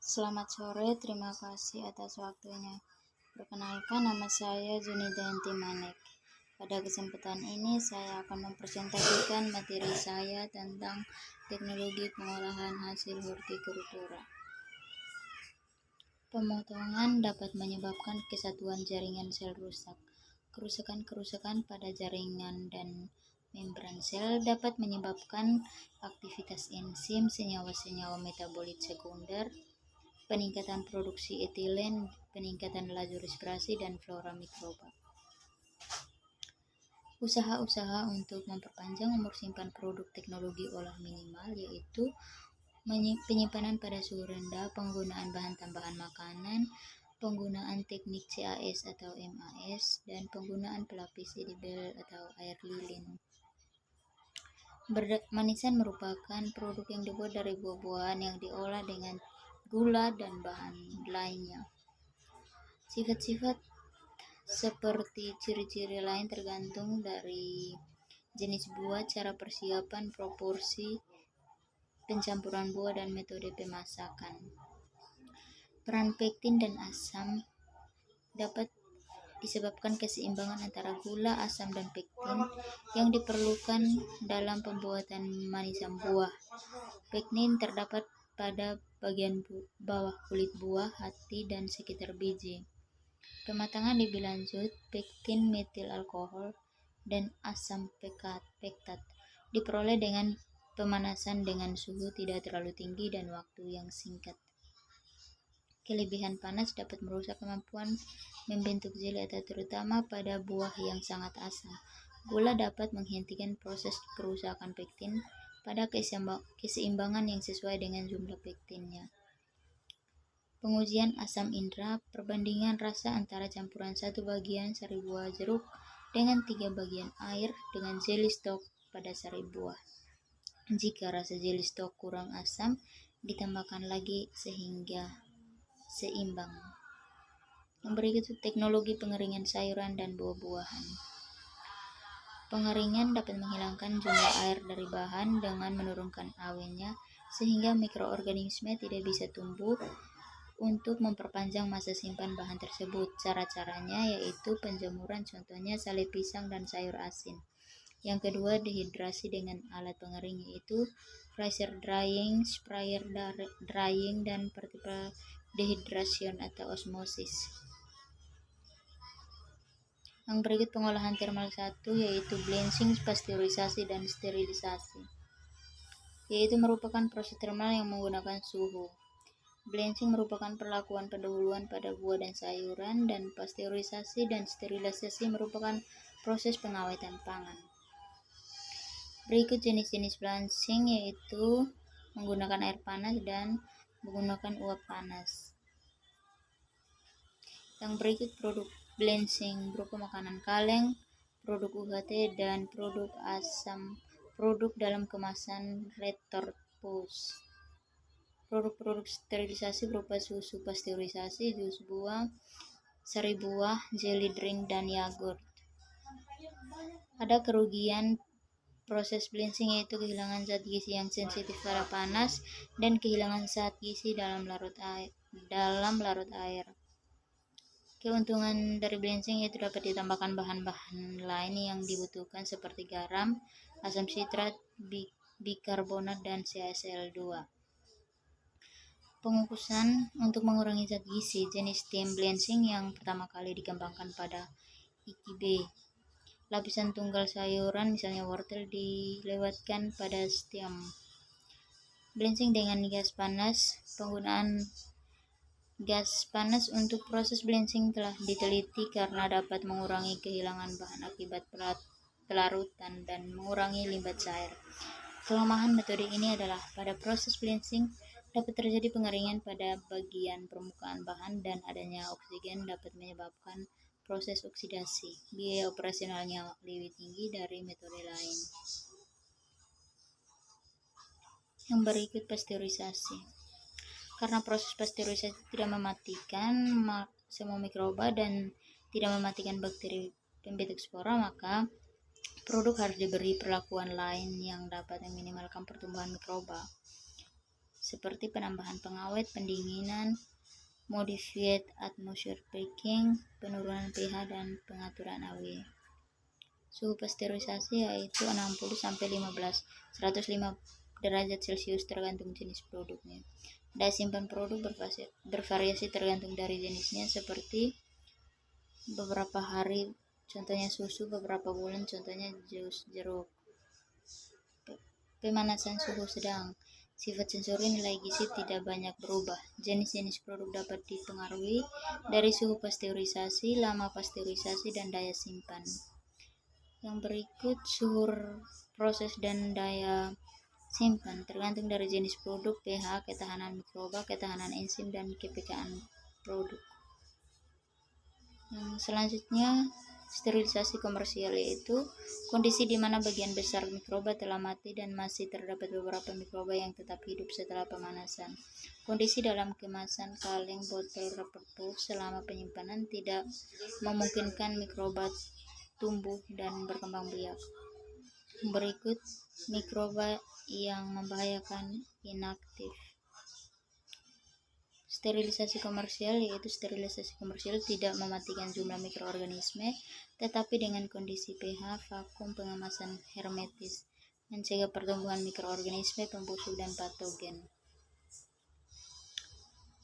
Selamat sore, terima kasih atas waktunya. Perkenalkan, nama saya Junidanti Manik. Pada kesempatan ini saya akan mempresentasikan materi saya tentang teknologi pengolahan hasil hortikultura. Pemotongan dapat menyebabkan kesatuan jaringan sel rusak. Kerusakan-kerusakan pada jaringan dan membran sel dapat menyebabkan aktivitas enzim, senyawa-senyawa metabolit sekunder, peningkatan produksi etilen, peningkatan laju respirasi, dan flora mikroba. Usaha-usaha untuk memperpanjang umur simpan produk teknologi olah minimal yaitu penyimpanan pada suhu rendah, penggunaan bahan tambahan makanan, penggunaan teknik CAS atau MAS, dan penggunaan pelapis edible atau air lilin. Manisan merupakan produk yang dibuat dari buah-buahan yang diolah dengan gula dan bahan lainnya. Sifat-sifat seperti ciri-ciri lain tergantung dari jenis buah, cara persiapan, proporsi, pencampuran buah, dan metode pemasakan. Peran pektin dan asam dapat disebabkan keseimbangan antara gula, asam, dan pektin yang diperlukan dalam pembuatan manisan buah. Pektin terdapat pada bagian bawah kulit buah, hati, dan sekitar biji. Pematangan lebih lanjut, pektin metil alkohol dan asam pektat diperoleh dengan pemanasan dengan suhu tidak terlalu tinggi dan waktu yang singkat. Kelebihan panas dapat merusak kemampuan membentuk jeli atau terutama pada buah yang sangat asam. Gula dapat menghentikan proses kerusakan pektin pada keseimbangan yang sesuai dengan jumlah pektinnya. Pengujian asam indera, perbandingan rasa antara campuran 1 bagian sari buah jeruk dengan 3 bagian air dengan jeli stok pada sari buah. Jika rasa jeli stok kurang asam, ditambahkan lagi sehingga seimbang. Yang berikut teknologi pengeringan sayuran dan buah-buahan. Pengeringan dapat menghilangkan jumlah air dari bahan dengan menurunkan awetnya sehingga mikroorganisme tidak bisa tumbuh. Untuk memperpanjang masa simpan bahan tersebut, cara-caranya yaitu penjemuran, contohnya sale pisang dan sayur asin. Yang kedua, dehidrasi dengan alat pengering yaitu freezer drying, sprayer drying, dan particle dehydration atau osmosis. Yang berikut pengolahan thermal 1 yaitu blanching, pasteurisasi, dan sterilisasi. Yaitu merupakan proses thermal yang menggunakan suhu. Blanching merupakan perlakuan pendahuluan pada buah dan sayuran, dan pasteurisasi dan sterilisasi merupakan proses pengawetan pangan. Berikut jenis-jenis blanching yaitu menggunakan air panas dan menggunakan uap panas. Yang berikut produk blanching berupa makanan kaleng, produk UHT, dan produk asam, produk dalam kemasan retort pouch. Produk-produk sterilisasi berupa susu pasteurisasi, jus buah, sari buah, jelly drink, dan yogurt. Ada kerugian proses blanching yaitu kehilangan zat gizi yang sensitif pada panas dan kehilangan zat gizi dalam larut air. Keuntungan dari blanching yaitu dapat ditambahkan bahan-bahan lain yang dibutuhkan seperti garam, asam sitrat, bikarbonat, dan CaCl2. Pengukusan untuk mengurangi zat gizi, jenis stem blanching yang pertama kali dikembangkan pada IKB. Lapisan tunggal sayuran misalnya wortel dilewatkan pada stem. Blanching dengan gas panas. Penggunaan gas panas untuk proses blanching telah diteliti karena dapat mengurangi kehilangan bahan akibat pelarutan dan mengurangi limbah cair. Kelemahan metode ini adalah pada proses blanching dapat terjadi pengeringan pada bagian permukaan bahan dan adanya oksigen dapat menyebabkan proses oksidasi. Biaya operasionalnya lebih tinggi dari metode lain. Yang berikut pasteurisasi. Karena proses pasteurisasi tidak mematikan semua mikroba dan tidak mematikan bakteri pembentuk spora, maka produk harus diberi perlakuan lain yang dapat meminimalkan pertumbuhan mikroba. seperti penambahan pengawet, pendinginan, modified atmosphere baking, penurunan pH, dan pengaturan AW. Suhu pasteurisasi yaitu 60-105 derajat Celcius tergantung jenis produknya. Daya simpan produk bervariasi tergantung dari jenisnya, seperti beberapa hari contohnya susu, beberapa bulan contohnya jus jeruk. Pemanasan suhu sedang. Sifat sensori nilai gizi tidak banyak berubah. Jenis-jenis produk dapat dipengaruhi dari suhu pasteurisasi, lama pasteurisasi, dan daya simpan. Yang berikut suhu proses dan daya simpan tergantung dari jenis produk, pH, ketahanan mikroba, ketahanan enzim, dan kepekaan produk. Yang selanjutnya sterilisasi komersial, yaitu kondisi di mana bagian besar mikroba telah mati dan masih terdapat beberapa mikroba yang tetap hidup setelah pemanasan. Kondisi dalam kemasan, kaleng, botol, rubber proof selama penyimpanan tidak memungkinkan mikroba tumbuh dan berkembang biak. Berikut mikroba yang membahayakan inaktif. Sterilisasi komersial, yaitu sterilisasi komersial tidak mematikan jumlah mikroorganisme, tetapi dengan kondisi pH, vakum, pengemasan hermetis, mencegah pertumbuhan mikroorganisme pembusuk dan patogen.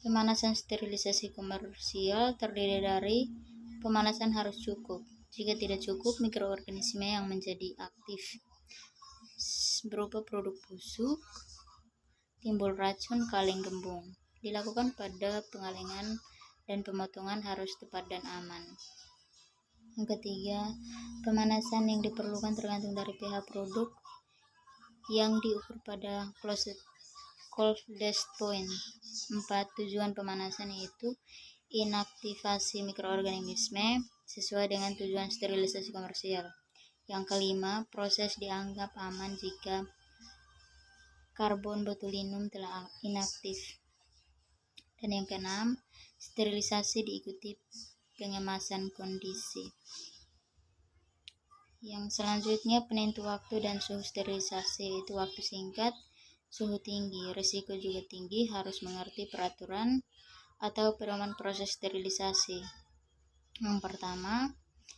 Pemanasan sterilisasi komersial terdiri dari pemanasan harus cukup. Jika tidak cukup, mikroorganisme yang menjadi aktif berupa produk busuk, timbul racun, kaleng, gembung. Dilakukan pada pengalengan dan pemotongan harus tepat dan aman. Yang ketiga, pemanasan yang diperlukan tergantung dari pH produk yang diukur pada coldest point. 4. Tujuan pemanasan yaitu inaktivasi mikroorganisme sesuai dengan tujuan sterilisasi komersial. Yang kelima, proses dianggap aman jika karbon botulinum telah inaktif. Dan yang keenam, sterilisasi diikuti pengemasan kondisi. Yang selanjutnya, penentu waktu dan suhu sterilisasi, itu waktu singkat, suhu tinggi, risiko juga tinggi, harus mengerti peraturan atau pedoman proses sterilisasi. Yang pertama,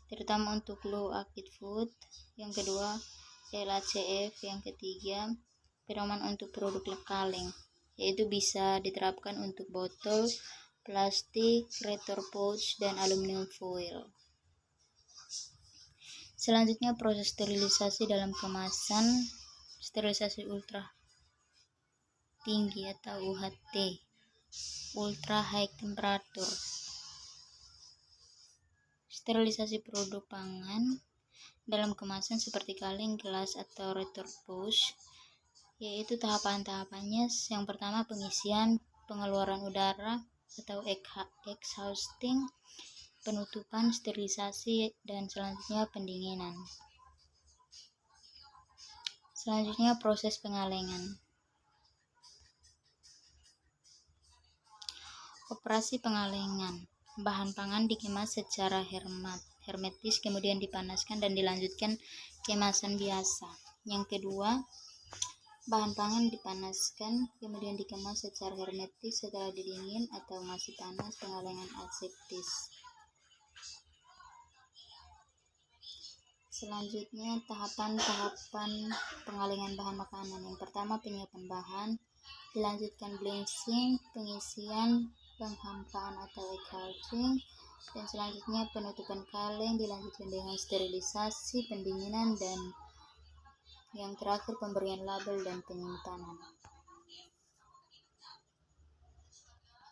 terutama untuk low acid food. Yang kedua, LACF. Yang ketiga, pedoman untuk produk kaleng, yaitu bisa diterapkan untuk botol, plastik, retor pouch, dan aluminium foil. Selanjutnya, proses sterilisasi dalam kemasan, sterilisasi ultra tinggi atau UHT, ultra high temperature. Sterilisasi produk pangan dalam kemasan seperti kaleng, gelas, atau retor pouch, yaitu tahapan-tahapannya. Yang pertama, pengisian, pengeluaran udara atau exhausting, penutupan, sterilisasi, dan selanjutnya pendinginan. Selanjutnya, proses pengalengan. Operasi pengalengan. Bahan pangan dikemas secara hermetis, kemudian dipanaskan dan dilanjutkan kemasan biasa. Yang kedua, bahan pangan dipanaskan, kemudian dikemas secara hermetis. Setelah didingin atau masih panas, pengalengan aseptis. Selanjutnya, tahapan-tahapan pengalengan bahan makanan. Yang pertama, penyiapan bahan, dilanjutkan blanching, pengisian, penghampaan atau exhausting, dan selanjutnya penutupan kaleng, dilanjutkan dengan sterilisasi, pendinginan, dan yang terakhir pemberian label dan penyimpanan.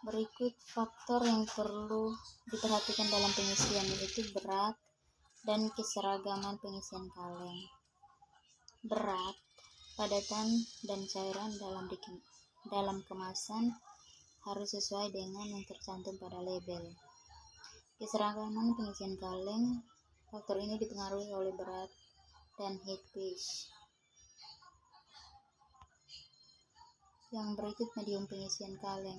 Berikut faktor yang perlu diperhatikan dalam pengisian, yaitu berat dan keseragaman pengisian kaleng. Berat, padatan, dan cairan dalam kemasan harus sesuai dengan yang tercantum pada label. Keseragaman pengisian kaleng, faktor ini dipengaruhi oleh berat dan heat phase. Yang berikut medium pengisian kaleng,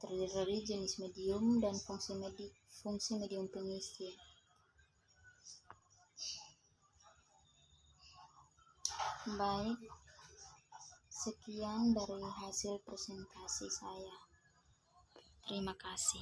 terdiri dari jenis medium dan fungsi medium pengisi. Baik, Sekian dari hasil presentasi saya. Terima kasih.